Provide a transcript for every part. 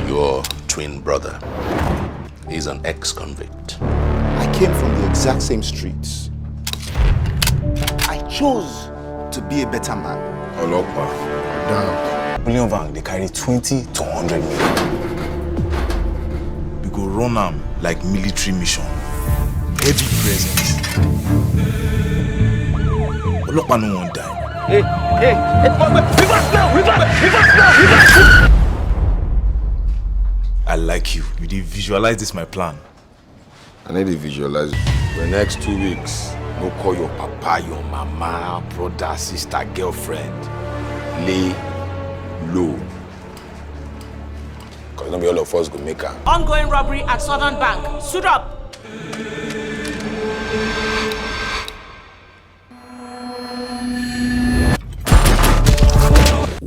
Your twin brother is an ex-convict. I came from the exact same streets. I chose to be a better man. Olokpa, damn. Million van, they carry 20 to 100 million. We go run them like military mission. Heavy presence. Olokpa no one die. Hey, reverse now! I like you. You did visualize this my plan. I need to visualize it. The next 2 weeks, no call your papa, your mama, brother, sister, girlfriend. Lay low. Because not be all of us go make her. Ongoing robbery at Southern Bank. Suit up!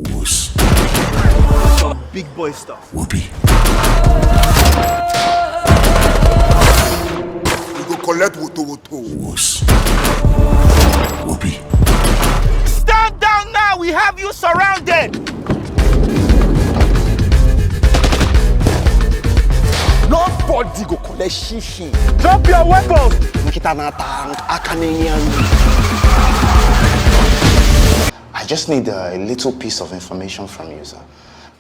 Whoos. Big boy stuff. Whoopee. Collect woto. Whoos. Whoopee. Stand down now! We have you surrounded! Nobody go collect shishi. Drop your weapons! I just need a little piece of information from you, sir.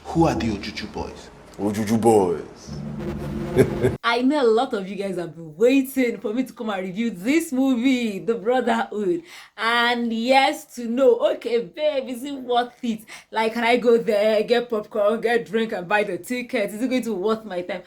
Who are the Ojuju boys? Ojuju boys. I know a lot of you guys have been waiting for me to come and review this movie, The Brotherhood. And yes, to know, okay, babe, is it worth it? Like, can I go there, get popcorn, get drink, and buy the ticket? Is it going to be worth my time?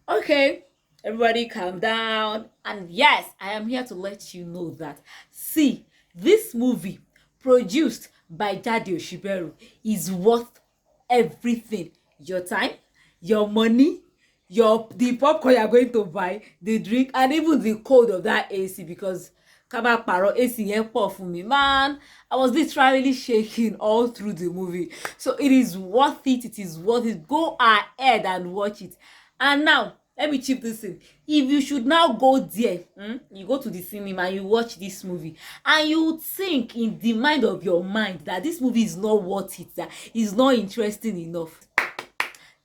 Okay, everybody calm down. And yes, I am here to let you know that, see, this movie produced by Jade Osiberu is worth everything. Your time, your money, the popcorn you're going to buy, the drink, and even the code of that AC, because Kaba Paro AC yen pour for me, man. I was literally shaking all through the movie. So it is worth it. It is worth it. Go ahead and watch it. And now, let me chip this in. If you should now go there, you go to the cinema and you watch this movie, and you think in the mind of your mind that this movie is not worth it, that it's not interesting enough,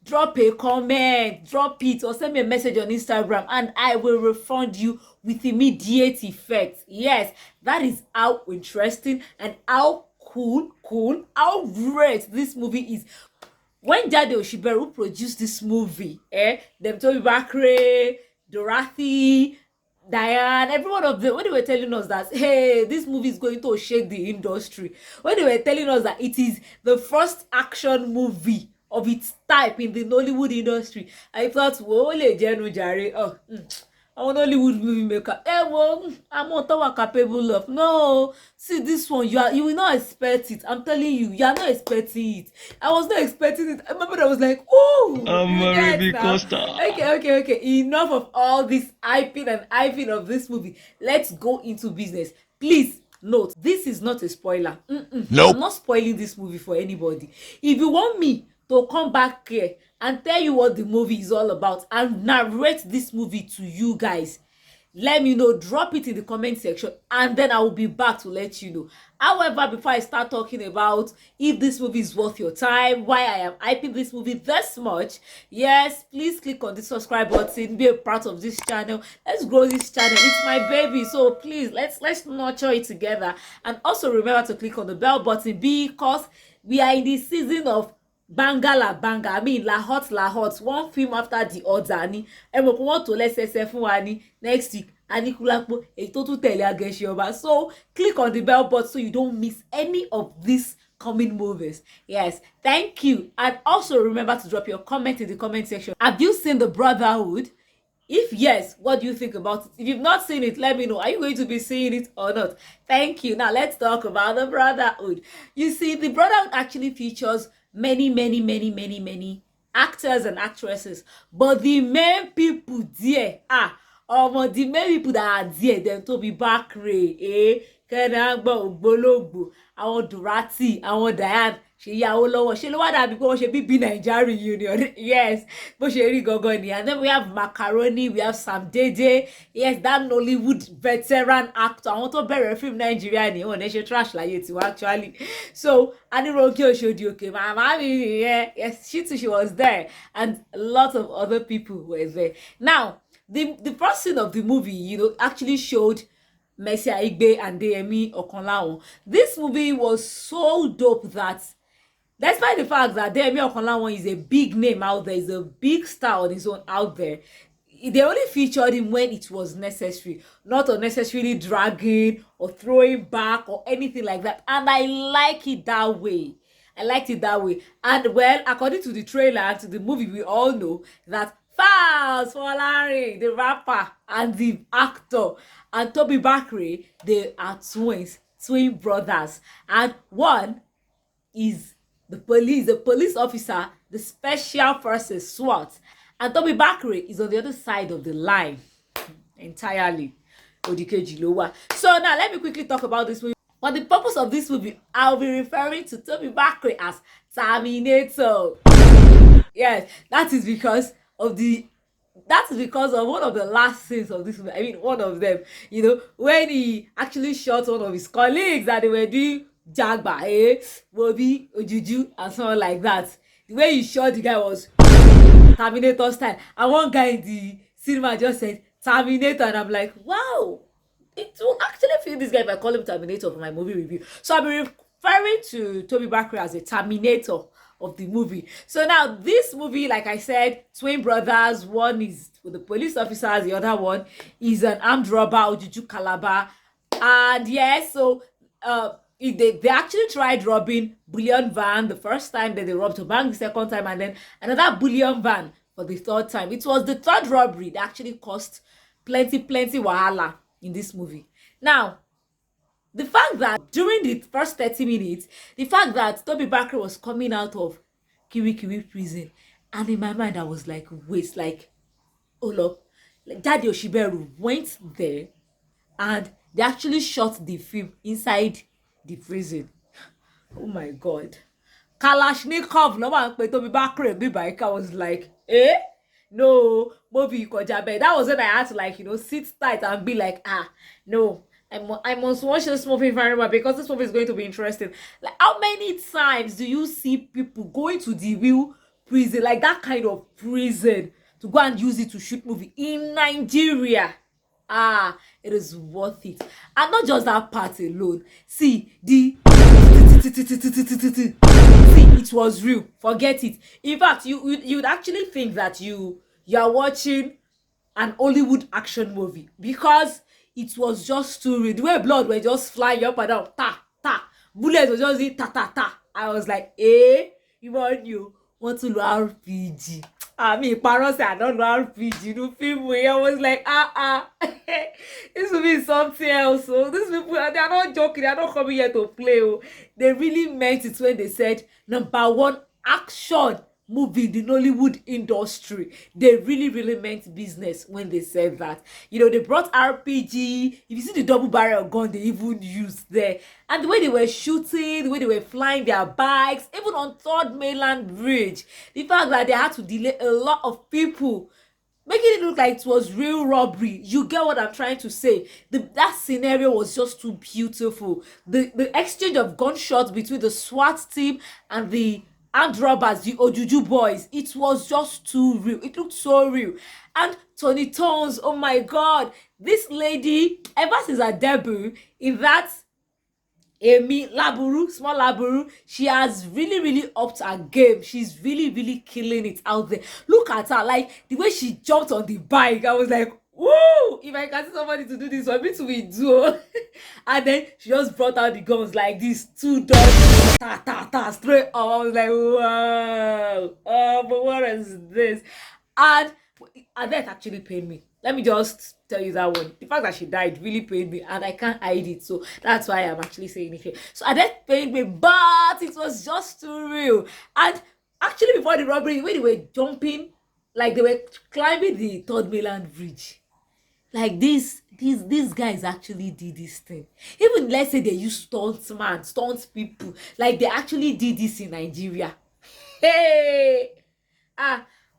drop a comment, drop it, or send me a message on Instagram, and I will refund you with immediate effect. Yes, that is how interesting and how cool, how great this movie is. When Jade Osiberu produced this movie, them Tobi Bakre, Dorothy, Diane, every one of them, when they were telling us that, hey, this movie is going to shake the industry, when they were telling us that it is the first action movie of its type in the Nollywood industry, I thought, whoa, I'm an Hollywood movie maker. I'm not capable of. No, see this one, you will not expect it. I'm telling you, you are not expecting it. I was not expecting it. I remember I was like, oh, okay. Enough of all this hyping of this movie. Let's go into business. Please note, this is not a spoiler. Nope. I'm not spoiling this movie for anybody. If you want me to come back here and tell you what the movie is all about and narrate this movie to you guys, let me know. Drop it in the comment section, and then I will be back to let you know. However, before I start talking about if this movie is worth your time, why I am hyping this movie this much, yes, please click on the subscribe button, be a part of this channel. Let's grow this channel. It's my baby, so please let's nurture it together. And also remember to click on the bell button, because we are in the season of banga la banga. I mean la hot, one film after the other ni. And we want to let's say next week Anikulapo Etotu Tele Ageshi Oba. So click on the bell button so you don't miss any of these coming movies. Yes, thank you. And also remember to drop your comment in the comment section. Have you seen The Brotherhood? If yes, what do you think about it? If you've not seen it, let me know. Are you going to be seeing it or not? Thank you. Now let's talk about The Brotherhood. You see, The Brotherhood actually features many actors and actresses, but the main people there the main people that are there, them Tobi Bakre, Kenagba Ogbologbo, our Dorothy, our Diane, She yàwó lọ́wọ́ ṣe ló wá dàbí pé wọ́n ṣe bíbí Nigeria Union. Yes, bó ṣe rí gangan ni. And then we have Macaroni, we have Sam Dede. Yes, that Nollywood veteran actor. Àwọn tó bẹ̀rẹ̀ film Nigeria ni wọ́n ṣe trash láyé tiwa actually. So and Ronke Oshodi-Oke, mama mi, yes, she was there, and a lot of other people were there. Now, the first scene of the movie, actually showed Mercy Aigbe and Deyemi Okanlawon. This movie was so dope that, despite the fact that Deyemi Okanlawon is a big name out there, is a big star on his own out there, they only featured him when it was necessary, not unnecessarily dragging or throwing back or anything like that. And I like it that way. I liked it that way. And well, according to the trailer and to the movie, we all know that Falz Folari, the rapper and the actor, and Tobi Bakre, they are twin brothers. And one is the police officer, the special forces SWAT. And Tobi Bakre is on the other side of the line entirely. Odikeji Lowa. So now let me quickly talk about this movie. For the purpose of this movie, I'll be referring to Tobi Bakre as Terminator. Yes, that is because of one of the last scenes of this movie. I mean, one of them, when he actually shot one of his colleagues that they were doing Jagba, Bobi, Ojuju, and something like that. The way he shot the guy was Terminator style. And one guy in the cinema just said Terminator, and I'm like, wow, it will actually feel this guy if I call him Terminator for my movie review. So I'll be referring to Tobi Bakre as a Terminator of the movie. So now this movie, like I said, twin brothers. One is with the police officers, the other one is an armed robber, Ojuju Calabar. And yes, so they actually tried robbing bullion van the first time, then they robbed a bank the second time, and then another bullion van for the third time. It was the third robbery that actually cost plenty wahala in this movie. Now, the fact that during the first 30 minutes, the fact that Tobi Bakre was coming out of Kiwi prison, and in my mind I was like, wait, like, hold up, like Jade Osiberu went there and they actually shot the film inside the prison. Oh my god. Kalashnikov no one pe Tobi Bakre be bike. I was like, no, movie Kojabe. That was when I had to sit tight and be like, no, I must watch this movie very well because this movie is going to be interesting. Like, how many times do you see people going to the real prison, like that kind of prison, to go and use it to shoot movie in Nigeria? It is worth it. And not just that part alone. See, see, it was real. Forget it. In fact, you'd actually think that you are watching an Hollywood action movie because it was just too real. The way blood were just flying up and down, bullets were just ta. I was like, you want to learn RPG? I mean, parents say I don't know RPG. No film where I was like, this will be something else. So these people, they are not joking. They are not coming here to play. They really meant it when they said #1 action movie in the Nollywood industry. They really meant business when they said that. They brought RPG. If you see the double barrel gun they even used there, and the way they were shooting, the way they were flying their bikes, even on Third Mainland Bridge, the fact that they had to delay a lot of people, making it look like it was real robbery. You get what I'm trying to say? That scenario was just too beautiful. The exchange of gunshots between the SWAT team and the armed robbers, the Ojuju boys, it was just too real. It looked so real. And Tony Tones, oh my god, this lady, ever since her debut in that small Laburu, she has really upped her game. She's really killing it out there. Look at her, like the way she jumped on the bike. I was like, woo! If I can see somebody to do this, for me to be do. And then she just brought out the guns like this, 2 doors, straight up. I was like, wow. But what is this? And that actually pained me. Let me just tell you that one. The fact that she died really pained me, and I can't hide it. So that's why I'm actually saying it here. So that pained me, but it was just too real. And actually, before the robbery, when they were jumping, like they were climbing the Third Mainland Bridge, Like these guys actually did this thing. Even let's say they use stunt people, like they actually did this in Nigeria. Hey,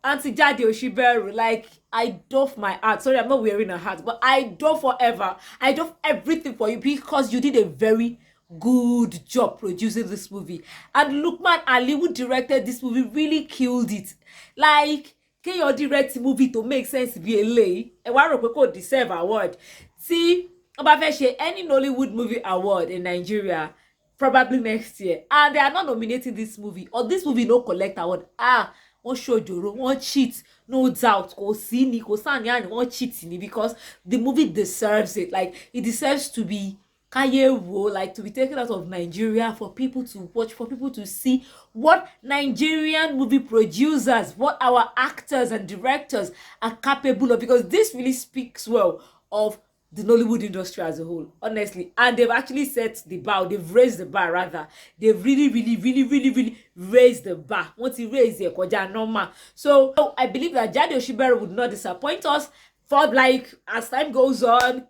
Auntie Jade Osiberu, like I doff my heart. Sorry, I'm not wearing a hat, but I doff forever. I doff everything for you because you did a very good job producing this movie. And Lukman Ali, who directed this movie, really killed it. Like, can you direct movie to make sense be a lay? And why don't deserve award? See, about any Nollywood movie award in Nigeria probably next year, and they are not nominating this movie, or this movie no collect award. Wọ́n ṣojoro, wọ́n cheat, no doubt. Kò sí ni, kò sáà ní àní, wọ́n cheat ni, because the movie deserves it. Like, it deserves to be kayewo, like to be taken out of Nigeria for people to watch, for people to see what Nigerian movie producers, what our actors and directors are capable of, because this really speaks well of the Nollywood industry as a whole, honestly. And they've actually set the bar, they've raised the bar rather. They've really raised the bar. Once you raise it, normal. So I believe that Jade Osiberu would not disappoint us for, like, as time goes on,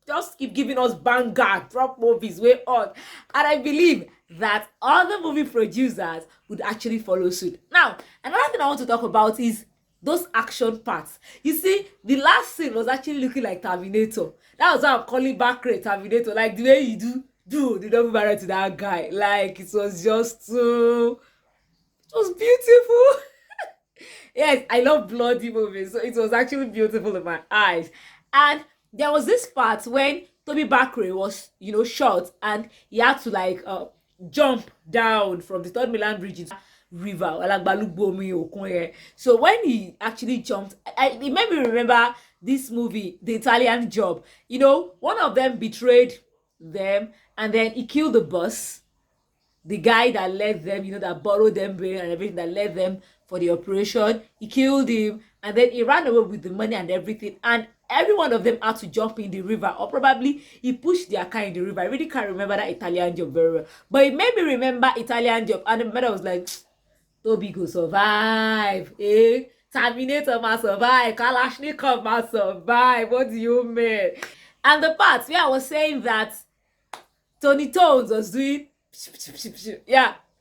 just keep giving us banger, drop movies way on. And I believe that other movie producers would actually follow suit. Now, another thing I want to talk about is those action parts. You see, the last scene was actually looking like Terminator. That was how I'm calling Bakre Terminator. Like the way you do the double barrel to that guy. Like, it was just so... it was beautiful. Yes, I love bloody movies, so it was actually beautiful in my eyes. And there was this part when Tobi Bakre was, shot, and he had to like jump down from the Third Milan Bridge into river. So when he actually jumped, it made me remember this movie, The Italian Job. One of them betrayed them, and then he killed the boss, the guy that led them, that borrowed them brain and everything, that led them for the operation. He killed him, and then he ran away with the money and everything, and every one of them had to jump in the river, or probably he pushed their car in the river. I really can't remember that Italian Job very well, but it made me remember Italian Job. And the mother was like, Tobi go survive, Terminator must survive, Kalashnikov must survive. What do you mean? And the part where I was saying that Tony Tones was doing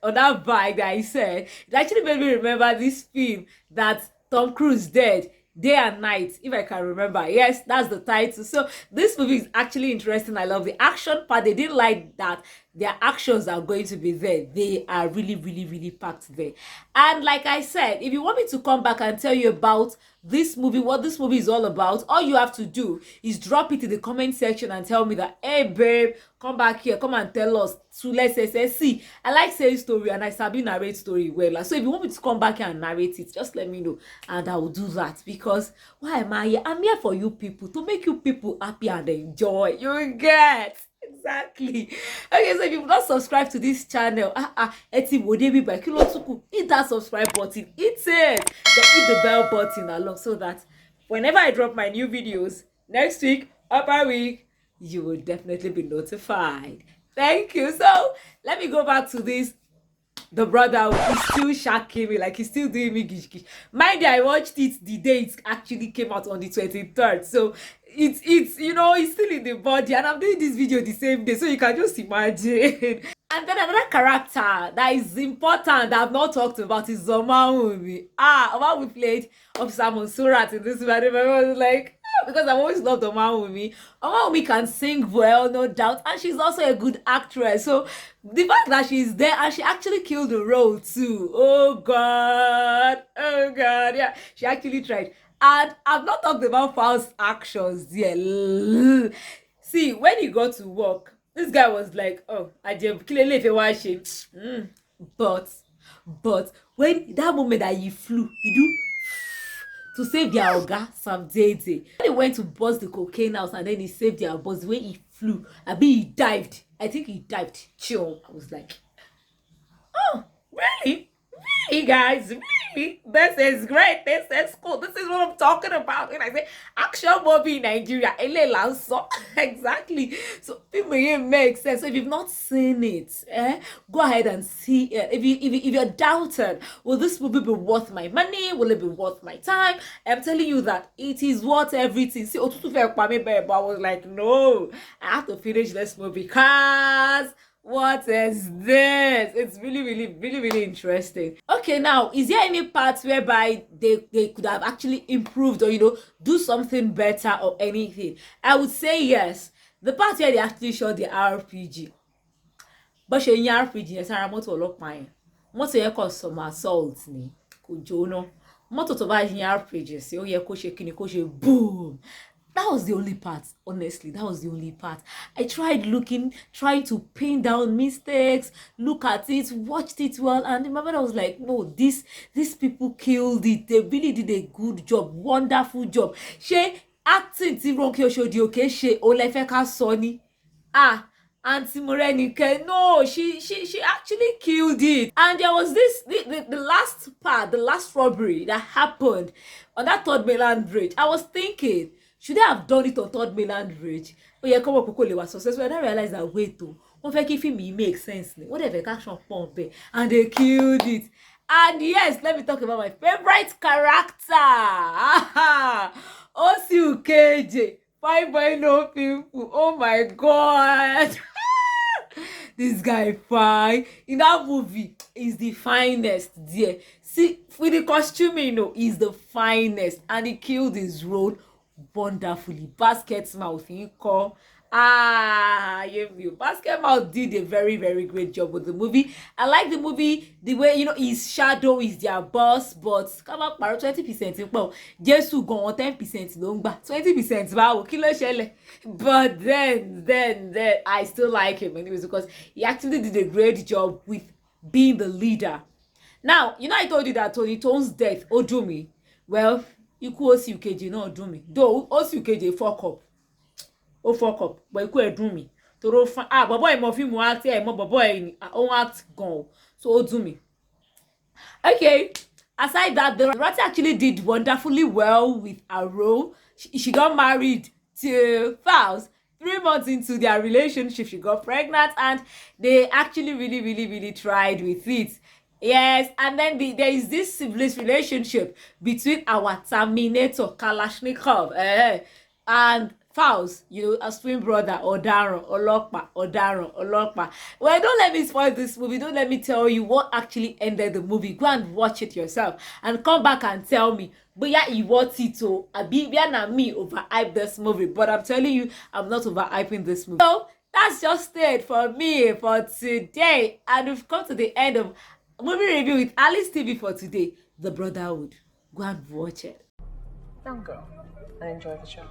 on that bike that he said, it actually made me remember this film that Tom Cruise did, Day and Night, if I can remember. Yes, that's the title. So this movie is actually interesting. I love the action part. They didn't like that their actions are going to be there. They are really packed there. And like I said, if you want me to come back and tell you about this movie, what this movie is all about, all you have to do is drop it in the comment section and tell me that, hey babe, come back here, come and tell us. So let's say, see, I like saying story and I sabi narrate story well. So if you want me to come back here and narrate it, just let me know and I will do that. Because why am I here? I'm here for you people, to make you people happy and enjoy. You get exactly. Okay, so if you've not subscribed to this channel, hit that subscribe button, hit it, then hit the bell button along, so that whenever I drop my new videos next week, upper week, you will definitely be notified. Thank you. So let me go back to this. The Brotherhood is still shocking me, like he's still doing me gish. Mind you, I watched it the day it actually came out on the 23rd. So it's it's still in the body, and I'm doing this video the same day, so you can just imagine. And then another character that is important that I've not talked about is Omawumi. Omawumi played Officer Monsurat in this video. I was like, because I've always loved Omawumi. Omawumi can sing well, no doubt, and she's also a good actress. So the fact that she's there and she actually killed the role too. Oh God, yeah, she actually tried. And I've not talked about Faust's actions there. See, when he got to work, this guy was like, oh, I did clearly if you watch it. But when that moment that he flew, he do to save their oga, Sam Jade. When he went to bust the cocaine house and then he saved their boss, when he flew, I mean he dived. I think he dived. Chill. I was like, oh, really? Really, guys? Really? really? This is great. This is cool. This is what I'm talking about. When I say action movie in Nigeria, exactly. So people here make sense. So if you've not seen it, go ahead and see it. If you're doubted, will this movie be worth my money? Will it be worth my time? I'm telling you that it is worth everything. See, but I was like, no, I have to finish this movie because what is this? It's really interesting. Okay, now is there any parts whereby they could have actually improved or do something better or anything? I would say yes. The part where they actually showed the RPG, but showing RPG yes, I moto ọlọ́pàá yẹn moto yẹn kò some assault ni kò jóná moto tó bá yin RPG sí ó yẹ kó ṣe kíni kó ṣe boom. That was the only part, honestly. That was the only part. I tried trying to pin down mistakes, look at it, watched it well, and remember I was like, no, these people killed it. They really did a good job, wonderful job. She acting ti Ronke Oshodi-Oke she Olefeka Soni. Auntie Morenike, no, she actually killed it. And there was the last part, the last robbery that happened on that Third Mainland Bridge. I was thinking, should they have done it on Third Mainland Bridge? Oh yeah, come up was successful. And I realized that wait though, one fake if it makes sense. Whatever action pump, and they killed it. And yes, let me talk about my favorite character. Osi-Ukeje. 5.0 people. Oh my god. This guy fine. In that movie, is the finest there. See, with the costuming, he's the finest. And he killed his role wonderfully. Basket Mouth, Basket Mouth did a very great job with the movie. I like the movie the way his shadow is their boss, but come up 20% well, Jesus go on 10% longba 20% wow kilo shele. But then I still like him anyways because he actually did a great job with being the leader. Now I told you that Tony Tone's death do me well. Ikú Osi-Ukeje náà dùn mí. Though Osi-Ukeje fuck up. But ikú ẹ̀ dùn mí. Toro fan bobo mo fi mu act mo bobo ni o act gan. So ó dùn mí. Okay, aside that, the writer actually did wonderfully well with her role. She got married to Faust. 3 months into their relationship, she got pregnant, and they actually really tried with it. Yes, and then there is this siblings relationship between our Terminator Kalashnikov and Faust, a twin brother, Ọ̀daràn Ọlọ́pàá. Well, don't let me spoil this movie. Don't let me tell you what actually ended the movie. Go and watch it yourself and come back and tell me. But yeah, you watch it too. Me overhype this movie, but I'm telling you, I'm not overhyping this movie. So that's just it for me for today, and we've come to the end of movie review with Alice TV for today, The Brotherhood. Go and watch it. Young girl, I enjoy the show.